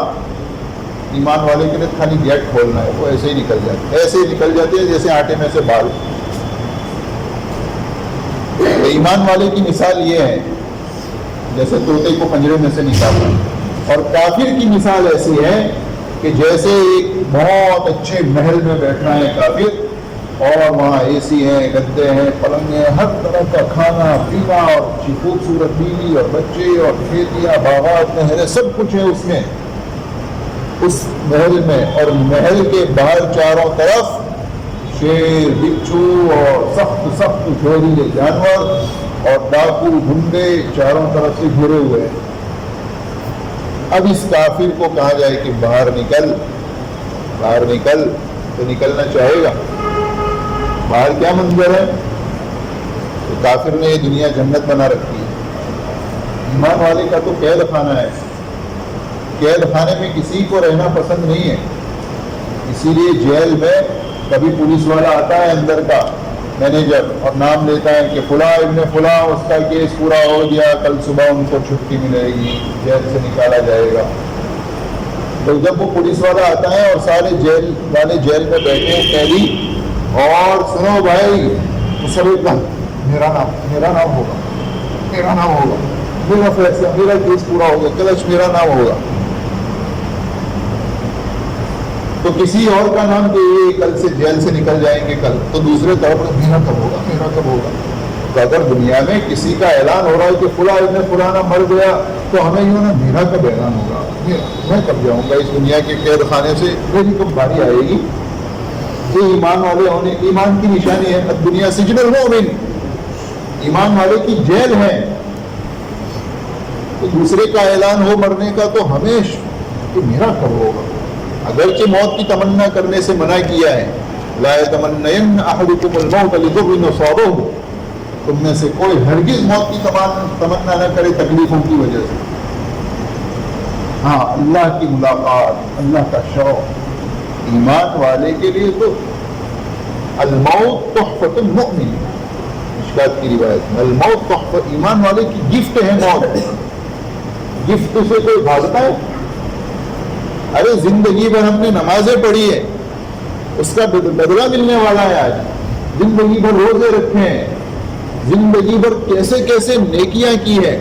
ایمان والے کے لیے خالی گیٹ کھولنا ہے, وہ ایسے ہی نکل جاتے ہیں, ایسے ہی نکل جاتے ہیں جیسے آٹے میں سے بال. تو ایمان والے کی مثال یہ ہے جیسے طوطے کو پنجرے میں سے نکالنا, اور کافر کی مثال ایسی ہے کہ جیسے ایک بہت اچھے محل میں بیٹھنا ہے کافر, اور وہاں اے سی ہیں, گدے ہیں, پلنگ ہیں, ہر طرح کا کھانا پینا, اور اچھی خوبصورت بیوی اور بچے اور کھیتیاں, باغات, نہریں, سب کچھ ہے اس میں, اس محل میں. اور محل کے باہر چاروں طرف شیر, بچھو اور سخت سخت زہریلے جانور اور ڈاکو گنڈے چاروں طرف سے گھرے ہوئے ہیں. اب اس کافر کو کہا جائے کہ باہر نکل, باہر نکل, تو نکلنا چاہے گا. باہر کیا منظر ہے, تو کافر نے یہ دنیا جنت بنا رکھی ہے. ایمان والے کا تو قید خانہ ہے, قید خانے میں کسی کو رہنا پسند نہیں ہے. اسی لیے جیل میں کبھی پولیس والا آتا ہے اندر کا مینیجر اور نام لیتا ہے کہ فلاں ابن فلاں, اس کا کیس پورا ہو گیا, کل صبح ان کو چھٹی ملے گی, جیل سے نکالا جائے گا. تو جب وہ پولیس والا آتا ہے اور سارے جیل والے جیل میں بیٹھے ہیں قیدی, اور سنو بھائی, سب ایک دم میرا نام ہوگا, میرا نام ہوگا, میرا فیصلہ, میرا کیس پورا ہوگا, کلچ میرا نام ہوگا. تو کسی اور کا نام کہ یہ کل سے جیل سے نکل جائیں گے کل, تو دوسرے طرف میرا کب ہوگا, میرا کب ہوگا. تو اگر دنیا میں کسی کا اعلان ہو رہا ہے کہ فلاں ابن فلانا مر گیا, تو ہمیں یوں نا میرا کب اعلان ہوگا, میں کب جاؤں گا اس دنیا کے قید خانے سے, میری کب باری آئے گی. یہ ایمان والے ہونے, ایمان کی نشانی ہے. دنیا سجن المؤمن, ایمان والے کی جیل ہے. تو دوسرے کا اعلان ہو مرنے کا تو ہمیشہ کہ میرا کب ہوگا. اگرچہ موت کی تمنا کرنے سے منع کیا ہے, لا یتمنین احدکم الموت لضر اصابہ, تم میں سے کوئی ہرگز موت کی تمنا نہ کرے تکلیفوں کی وجہ سے. ہاں, اللہ کی ملاقات, اللہ کا شوق, ایمان والے کے لیے تو الموت تحفۃ المؤمن, مشکات کی روایت, الموت تحفۃ, ایمان والے کی گفٹ ہے موت. گفٹ سے کوئی بھاگتا ہے؟ ارے زندگی بھر ہم نے نمازیں پڑھی ہے, اس کا بدلہ ملنے والا ہے. آج زندگی بھر روزے رکھے ہیں, زندگی بھر کیسے کیسے نیکیاں کی ہیں,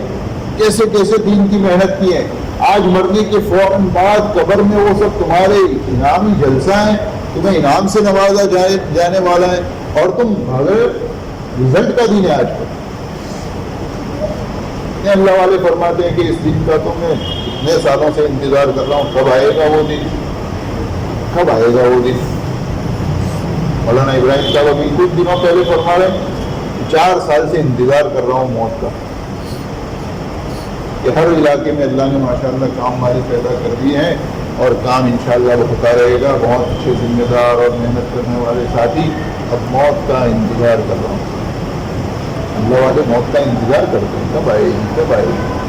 کیسے کیسے دین کی محنت کی ہے. آج مرنے کے فوراً بعد قبر میں وہ سب تمہارے انعامی جلسہ ہیں, تمہیں انعام سے نوازا جانے والا ہے, اور تم بھاگے. رزلٹ کا دن ہے آج کا. اللہ والے فرماتے ہیں کہ اس دن کا تو میں اتنے سالوں سے انتظار کر رہا ہوں, کب آئے گا وہ دن, کب آئے گا وہ دن. مولانا ابراہیم صاحب ابھی کچھ دنوں پہلے فرما رہے ہیں 4 سال سے انتظار کر رہا ہوں موت کا. کہ ہر علاقے میں اللہ نے ماشاءاللہ کام ہمارے پیدا کر دیے ہیں, اور کام انشاءاللہ ہوتا رہے گا. بہت اچھے ذمہ دار اور محنت کرنے والے ساتھی, اب موت کا انتظار کر رہا ہوں. اللہ والے موت کا انتظار کرتے ہیں, کب آئے گی, کب آئے گی.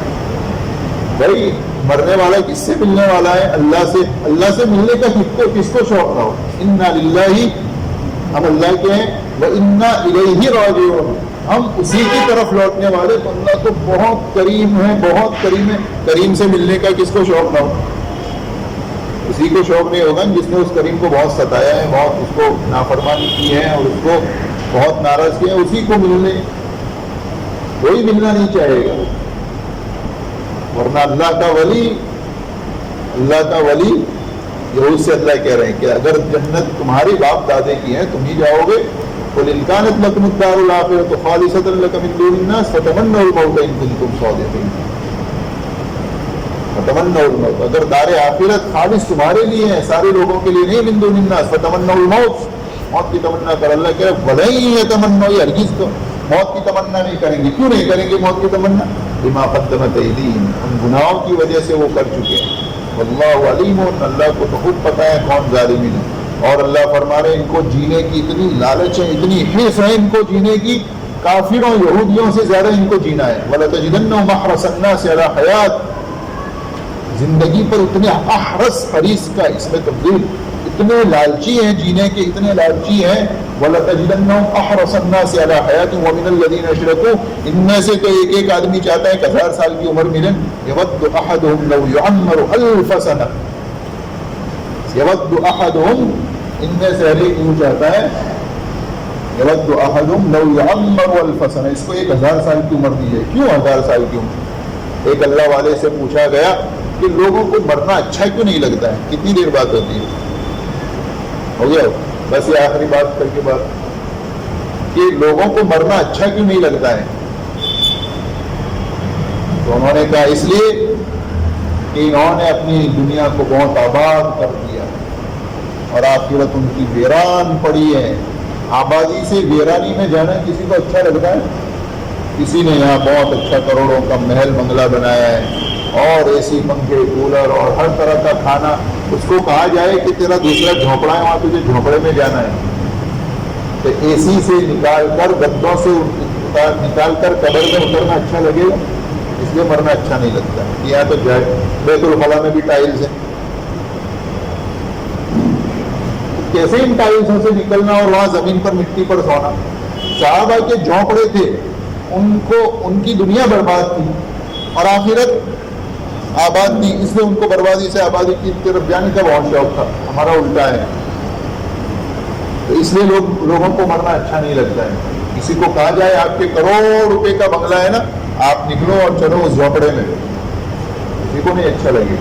بھائی مرنے والا کس سے ملنے والا ہے؟ اللہ سے. اللہ سے ملنے کا کس کو شوق نہ ہو. انا للہ, ہم اللہ کے ہیں, وانا الیہ راجعون, ہم اسی کی طرف لوٹنے والے. تو اللہ تو بہت کریم ہے, بہت کریم ہے. کریم سے ملنے کا کس کو شوق نہ ہو؟ اسی کو شوق نہیں ہوگا جس نے اس کریم کو بہت ستایا ہے, بہت اس کو نافرمانی کی ہے, اور اس کو بہت ناراض کیا ہے. اسی کو ملنے, کوئی ملنا نہیں چاہے گا. ورنہ اللہ کا ولی یہود سے اللہ کہہ رہے ہیں کہ اگر جنت تمہارے باپ دادے کی ہے تم ہی جاؤ گے. قل ان كانت لكم الدار الآخرة خالصة لك من دون الناس فتمنوا الموت ان كنتم صادقين. فتمنوا الموت، اگر دار آخرت خالص تمہارے لیے ہے، سارے لوگوں کے لیے نہیں، من دون الناس، فتمنوا الموت، موت کی تمنا کر. اللہ کہہ رہے ولن يتمنوا، ہرگز تو موت کی تمنا نہیں کریں گے. کیوں نہیں کریں گے موت کی تمنا؟ بما قدمت ایدیہم، ان گناہوں کی وجہ سے وہ کر چکے ہیں. واللہ علیم، اللہ کو تو خود پتہ ہے کون ظالمین ہے. اور اللہ فرما رہے ہیں ان کو جینے کی اتنی لالچ ہے، اتنی حرص ہے ان کو جینے کی، کافروں یہودیوں سے زیادہ ان کو جینا ہے. وَلَتَجِدَنَّهُمْ أَحْرَصَ النَّاسِ عَلَىٰ حَيَاةٍ، زندگی پر اتنے احرص، حریص کا اس میں تبدیل، اتنے لالچی ہیں جینے کے، اتنے لالچی ہیں. وَلَتَجِدَنَّهُمْ أَحْرَصَ النَّاسِ عَلَىٰ حَيَاةٍ وَمِنَ الَّذِينَ أَشْرَكُوا، ان میں سے تو ایک ایک آدمی چاہتا ہے کہ 1000 سال کی عمر ملے. يَوَدُّ أَحَدُهُمْ لَوْ يُعَمَّرُ أَلْفَ سَنَةٍ، يَوَدُّ أَحَدُهُمْ، ان میں سے ہر ایک یوں چاہتا ہے، يَوَدُّ أَحَدُهُمْ لَوْ يُعَمَّرُ أَلْفَ سَنَةٍ، اس کو 1000 سال کی عمر دی جائے. کیوں 1000 سال کی عمر؟ ایک اللہ والے سے پوچھا گیا کہ لوگوں کو مرنا اچھا کیوں نہیں لگتا ہے؟ کتنی دیر بات ہوتی ہے؟ ہو گیا بس یہ آخری بات کر کے بات، کہ لوگوں کو مرنا اچھا کیوں نہیں لگتا ہے؟ تو انہوں نے کہا اس لیے کہ انہوں نے اپنی دنیا کو بہت آباد کر دیا اور آخرت ان کی ویران پڑی ہے. آبادی سے ویرانی میں جانا کسی کو اچھا لگتا ہے؟ کسی نے یہاں بہت اچھا کروڑوں کا محل بنگلہ بنایا ہے اور اے سی، پنکھے، کولر اور ہر طرح کا کھانا، اس کو کہا جائے کہ تیرا دوسرا جھونپڑا ہے وہاں تجھے جھونپڑے میں جانا ہے، تو اے سی سے نکال کر، گدوں سے نکال کر قبر میں اترنا اچھا لگے گا؟ اس لیے مرنا اچھا نہیں لگتا. یہاں تو جائے بیت الخلا میں بھی ٹائلز ہیں، کیسے ان ٹائلسوں سے نکلنا اور وہاں زمین پر مٹی پر سونا. صحابہ کے جھونپڑے تھے، ان کی دنیا برباد تھی اور آخرت آباد تھی، اس لیے ان کو بربادی سے آبادی کی طرف جانے کا بہت شوق تھا. ہمارا الٹا ہے، تو اس لیے لوگوں کو مرنا اچھا نہیں لگتا ہے. کسی کو کہا جائے آپ کے کروڑ روپے کا بنگلہ ہے نا، آپ نکلو اور چلو اس جھونپڑے میں، کسی کو نہیں اچھا لگے.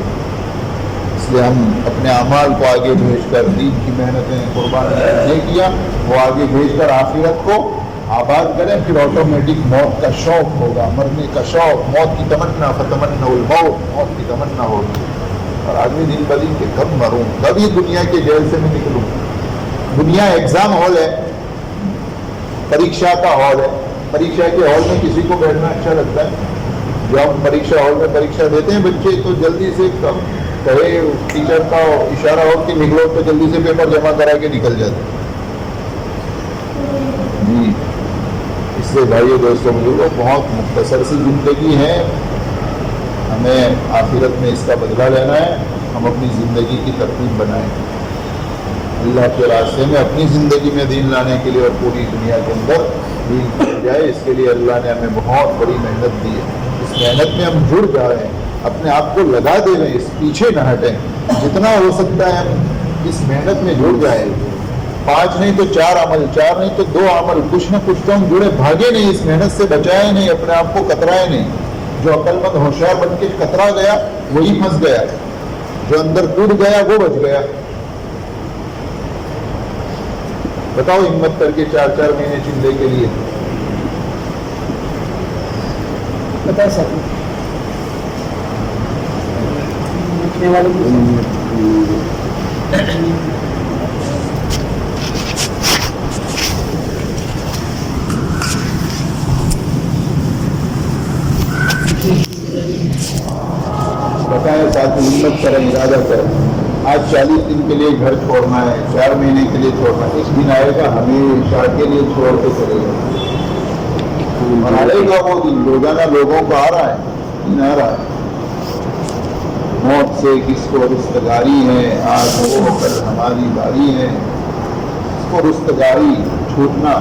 اس لیے ہم اپنے اعمال کو آگے بھیج کر، دین کی محنتیں قربان نہیں کیا، وہ آگے بھیج کر آخرت کو آباد کریں، پھر آٹومیٹک موت کا شوق ہوگا، مرنے کا شوق، موت کی تمنا، فتمنوا الموت، موت کی تمنا ہوگی. اور آدمی دن بدن کہ کب مروں، کب یہ دنیا کے جیل سے میں نکلوں. دنیا ایگزام ہال ہے، پریکشا کا ہال ہے. پریکشا کے ہال میں کسی کو بیٹھنا اچھا لگتا ہے؟ جو ہم پریکشا ہال میں پریکشا دیتے ہیں بچے، تو جلدی سے کہے ٹیچر کا اشارہ ہو کہ نکلو تو جلدی سے پیپر جمع کرا کے نکل جاتے جی. اس لیے بھائیو دوستوں بزرگوں، بہت مختصر سی زندگی ہے، ہمیں آخرت میں اس کا بدلہ لینا ہے. ہم اپنی زندگی کی ترتیب بنائیں، اللہ کے راستے میں اپنی زندگی میں دین لانے کے لیے اور پوری دنیا کے اندر دین پھیل جائے. اس کے لیے اللہ نے ہمیں بہت بڑی محنت دی ہے. اس محنت میں ہم جڑ جا رہے ہیں، اپنے آپ کو لگا دے رہے ہیں، اس پیچھے نہ ہٹیں. جتنا ہو سکتا ہے ہم اس محنت میں جڑ جائیں. 5 نہیں تو 4 عمل، 4 نہیں تو 2 عمل، کچھ نہ کچھ تو ہم جڑے، بھاگے نہیں، اس محنت سے بچائے نہیں، اپنے آپ کو کترائے نہیں. جو عقل مند ہوشیار بن کے کترا گیا وہی پھنس گیا، جو اندر کود گیا وہ بچ گیا. بتاؤ ہمت کر کے 4 مہینے چندے کے لیے بتا سکوں بتائیں ساتھ ہمت کریں، ارادہ کریں. آج 40 دن کے لیے گھر چھوڑنا ہے، 4 مہینے کے لیے چھوڑنا ہے. ایک دن آئے گا ہمیشہ کے لیے چھوڑ کے چلے گا. آئے گا وہ دن، روزانہ لوگوں کو آ رہا ہے، دن آ رہا ہے. موت سے کس کو رستگاری ہے، آج وہ کل ہماری باری ہے. اس کو رستگاری چھوٹنا